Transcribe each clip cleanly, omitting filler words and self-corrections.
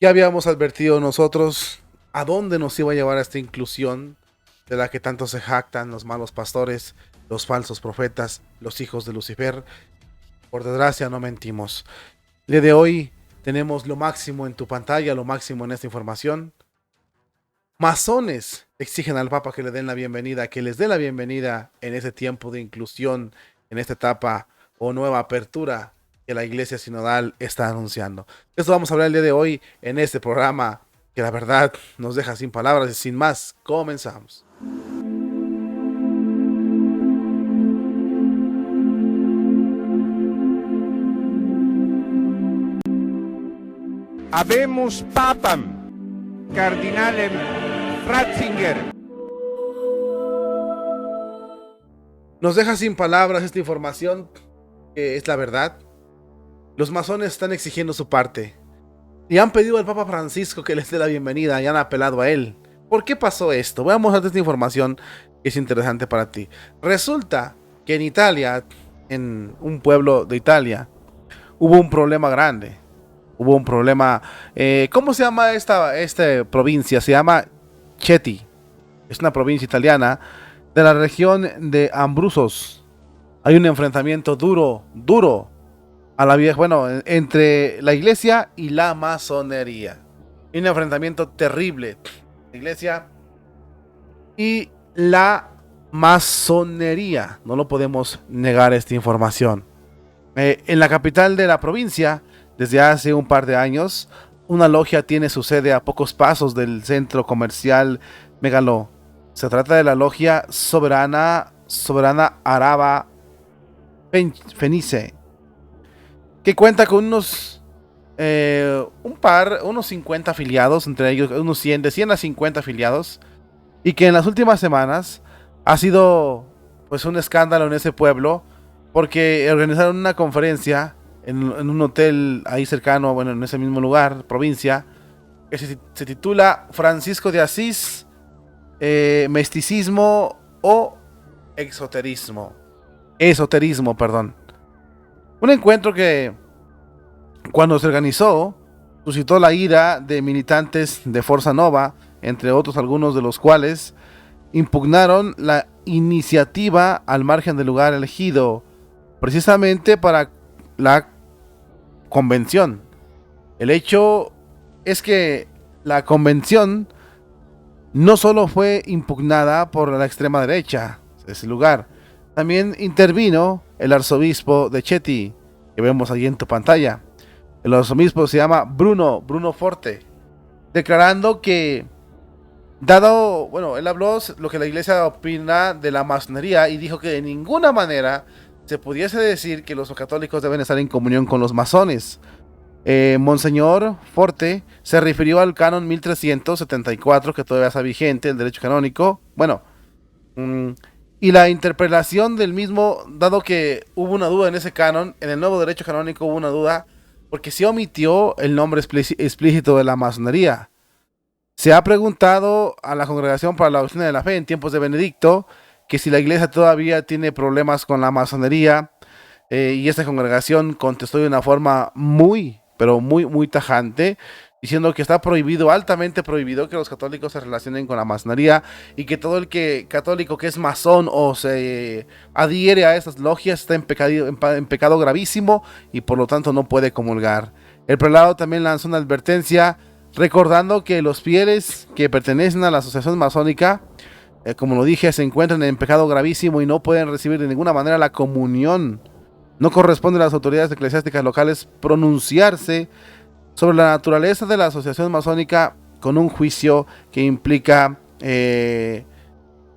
Ya habíamos advertido nosotros a dónde nos iba a llevar esta inclusión de la que tanto se jactan los malos pastores, los falsos profetas, los hijos de Lucifer. Por desgracia no mentimos. El día de hoy tenemos lo máximo en tu pantalla, lo máximo en esta información. Masones exigen al Papa que le den la bienvenida, que les dé la bienvenida en ese tiempo de inclusión, en esta etapa o nueva apertura que la Iglesia Sinodal está anunciando. De esto vamos a hablar el día de hoy en este programa que la verdad nos deja sin palabras y sin más, comenzamos. Habemus Papam, Cardinalem Ratzinger. Nos deja sin palabras esta información que es la verdad. Los masones están exigiendo su parte y han pedido al Papa Francisco que les dé la bienvenida y han apelado a él. ¿Por qué pasó esto? Voy a mostrarte esta información que es interesante para ti. Resulta que en Italia, en un pueblo de Italia, hubo un problema grande. Hubo un problema. ¿Cómo se llama esta provincia? Se llama Chieti. Es una provincia italiana de la región de Abruzos. Hay un enfrentamiento duro a la vieja, bueno, entre la iglesia y la masonería. Un enfrentamiento terrible. La iglesia y la masonería. No lo podemos negar esta información. En la capital de la provincia, desde hace un par de años, una logia tiene su sede a pocos pasos del centro comercial Megalo. Se trata de la logia Soberana Araba Fenice, que cuenta con unos 50 afiliados, entre ellos unos 100, de 100 a 50 afiliados, y que en las últimas semanas ha sido pues un escándalo en ese pueblo, porque organizaron una conferencia en un hotel ahí cercano, bueno, en ese mismo lugar, provincia, que se titula Francisco de Asís, Misticismo o Esoterismo, perdón. Un encuentro que, cuando se organizó, suscitó la ira de militantes de Forza Nova, entre otros algunos de los cuales impugnaron la iniciativa al margen del lugar elegido, precisamente para la convención. El hecho es que la convención no solo fue impugnada por la extrema derecha de ese lugar, también intervino el arzobispo de Chieti, que vemos ahí en tu pantalla. El arzobispo se llama Bruno Forte, declarando que, él habló lo que la iglesia opina de la masonería y dijo que de ninguna manera se pudiese decir que los católicos deben estar en comunión con los masones. Monseñor Forte se refirió al canon 1374, que todavía está vigente, el derecho canónico. Y la interpretación del mismo, dado que hubo una duda en ese canon, en el nuevo derecho canónico hubo una duda, porque se omitió el nombre explícito de la masonería. Se ha preguntado a la Congregación para la Doctrina de la Fe en tiempos de Benedicto que si la iglesia todavía tiene problemas con la masonería, y esta congregación contestó de una forma muy tajante, diciendo que está prohibido, altamente prohibido, que los católicos se relacionen con la masonería y que todo católico que es masón o se adhiere a estas logias está en pecado gravísimo y por lo tanto no puede comulgar. El prelado también lanzó una advertencia recordando que los fieles que pertenecen a la asociación masónica, como lo dije, se encuentran en pecado gravísimo y no pueden recibir de ninguna manera la comunión. No corresponde a las autoridades eclesiásticas locales pronunciarse sobre la naturaleza de la asociación masónica con un juicio que implica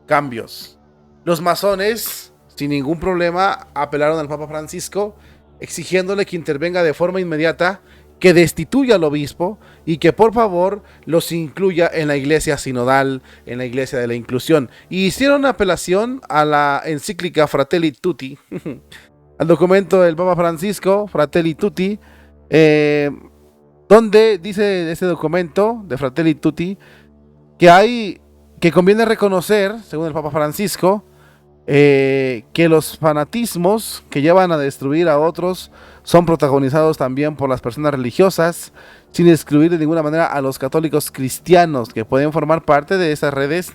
cambios. Los masones, sin ningún problema, apelaron al Papa Francisco exigiéndole que intervenga de forma inmediata, que destituya al obispo y que por favor los incluya en la iglesia sinodal, en la iglesia de la inclusión. Y hicieron apelación a la encíclica Fratelli Tutti, al documento del Papa Francisco, Fratelli Tutti, donde dice ese documento de Fratelli Tutti que conviene reconocer, según el Papa Francisco, que los fanatismos que llevan a destruir a otros son protagonizados también por las personas religiosas, sin excluir de ninguna manera a los católicos cristianos que pueden formar parte de esas redes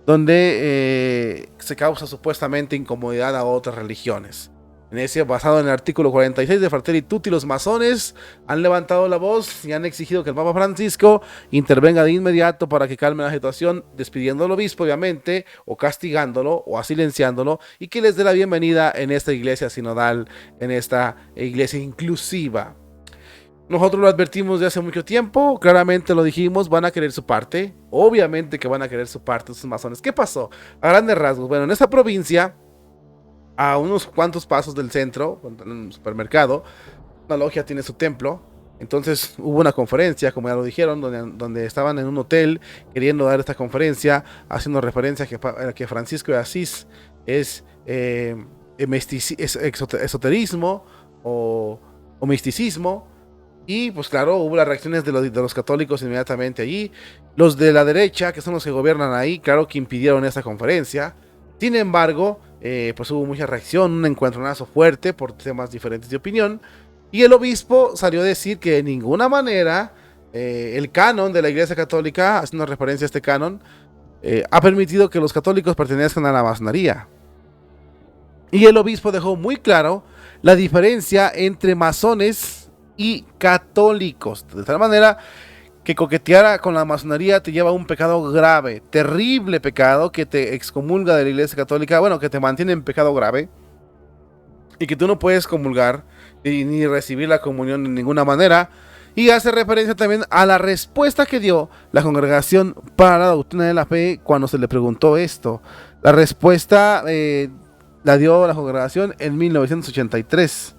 donde se causa supuestamente incomodidad a otras religiones. En ese, basado en el artículo 46 de Fratelli Tutti, los masones han levantado la voz y han exigido que el Papa Francisco intervenga de inmediato para que calme la situación, despidiendo al obispo, obviamente, o castigándolo, o silenciándolo, y que les dé la bienvenida en esta iglesia sinodal, en esta iglesia inclusiva. Nosotros lo advertimos de hace mucho tiempo, claramente lo dijimos, van a querer su parte, obviamente que van a querer su parte esos masones. ¿Qué pasó? A grandes rasgos, bueno, en esta provincia, a unos cuantos pasos del centro, en un supermercado, una logia tiene su templo. Entonces hubo una conferencia, como ya lo dijeron, donde estaban en un hotel queriendo dar esta conferencia, haciendo referencia a que Francisco de Asís es esoterismo o misticismo. Y pues claro, hubo las reacciones de los católicos inmediatamente allí. Los de la derecha, que son los que gobiernan ahí, claro que impidieron esta conferencia. Sin embargo, pues hubo mucha reacción, un encuentronazo fuerte por temas diferentes de opinión. Y el obispo salió a decir que de ninguna manera el canon de la Iglesia Católica, haciendo referencia a este canon, ha permitido que los católicos pertenezcan a la masonería. Y el obispo dejó muy claro la diferencia entre masones y católicos, de tal manera que coquetear con la masonería te lleva a un pecado grave, terrible pecado que te excomulga de la Iglesia Católica, bueno, que te mantiene en pecado grave y que tú no puedes comulgar ni recibir la comunión de ninguna manera. Y hace referencia también a la respuesta que dio la Congregación para la Doctrina de la Fe cuando se le preguntó esto. La respuesta la dio la Congregación en 1983.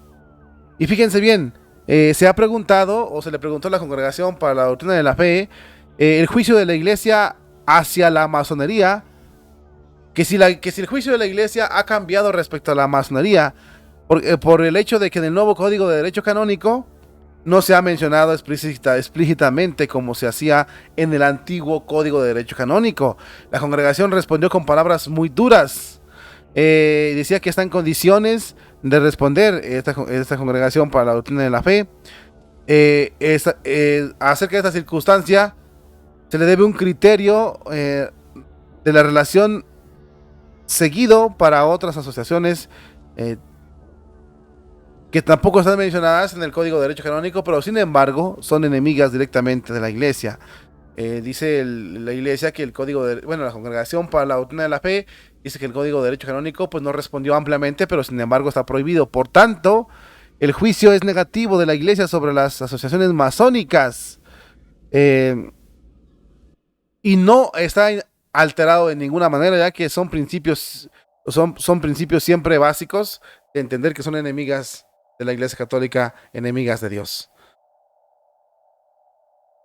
Y fíjense bien, se ha preguntado, o se le preguntó a la Congregación para la Doctrina de la Fe, el juicio de la Iglesia hacia la masonería, que si el juicio de la Iglesia ha cambiado respecto a la masonería, por el hecho de que en el nuevo Código de Derecho Canónico no se ha mencionado explícitamente como se hacía en el antiguo Código de Derecho Canónico. La Congregación respondió con palabras muy duras. Decía que está en condiciones de responder esta Congregación para la Doctrina de la Fe. Acerca de esta circunstancia, se le debe un criterio de la relación seguido para otras asociaciones que tampoco están mencionadas en el Código de Derecho Canónico, pero sin embargo son enemigas directamente de la Iglesia. Dice la Iglesia que la Congregación para la Doctrina de la Fe dice que el Código de Derecho Canónico pues no respondió ampliamente, pero sin embargo está prohibido. Por tanto, el juicio es negativo de la Iglesia sobre las asociaciones masónicas y no está alterado de ninguna manera, ya que son principios siempre básicos de entender que son enemigas de la Iglesia Católica, enemigas de Dios.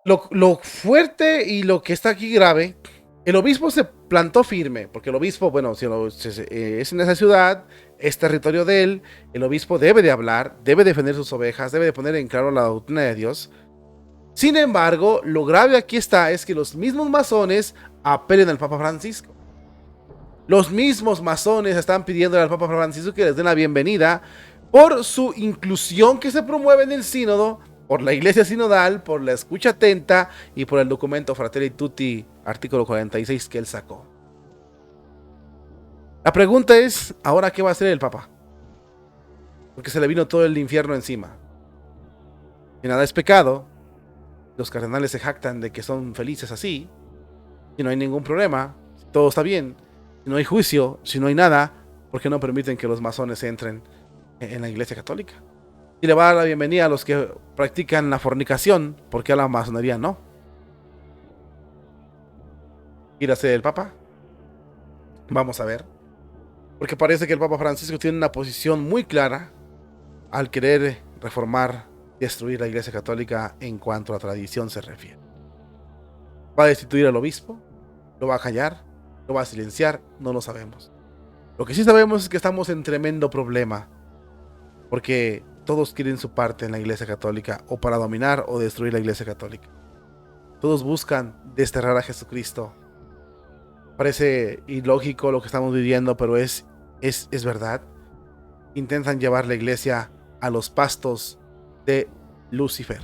Lo fuerte y lo que está aquí grave, el obispo se plantó firme, porque el obispo, bueno, es en esa ciudad, es territorio de él, el obispo debe de hablar, debe defender sus ovejas, debe de poner en claro la doctrina de Dios. Sin embargo, lo grave aquí es que los mismos masones apelen al Papa Francisco. Los mismos masones están pidiendo al Papa Francisco que les den la bienvenida por su inclusión que se promueve en el sínodo, por la iglesia sinodal, por la escucha atenta y por el documento Fratelli Tutti, artículo 46 que él sacó. La pregunta es, ¿ahora qué va a hacer el Papa? Porque se le vino todo el infierno encima. Y nada es pecado. Los cardenales se jactan de que son felices así. Y no hay ningún problema. Todo está bien. Si no hay juicio, si no hay nada, ¿por qué no permiten que los masones entren en la Iglesia Católica? Y le va a dar la bienvenida a los que practican la fornicación, ¿por qué a la masonería no? ¿Ir a ser el Papa? Vamos a ver. Porque parece que el Papa Francisco tiene una posición muy clara al querer reformar, destruir la Iglesia Católica en cuanto a tradición se refiere. ¿Va a destituir al obispo? ¿Lo va a callar? ¿Lo va a silenciar? No lo sabemos. Lo que sí sabemos es que estamos en tremendo problema, porque todos quieren su parte en la Iglesia Católica, o para dominar o destruir la Iglesia Católica. Todos buscan desterrar a Jesucristo. Parece ilógico lo que estamos viviendo, pero es verdad. Intentan llevar la Iglesia a los pastos de Lucifer.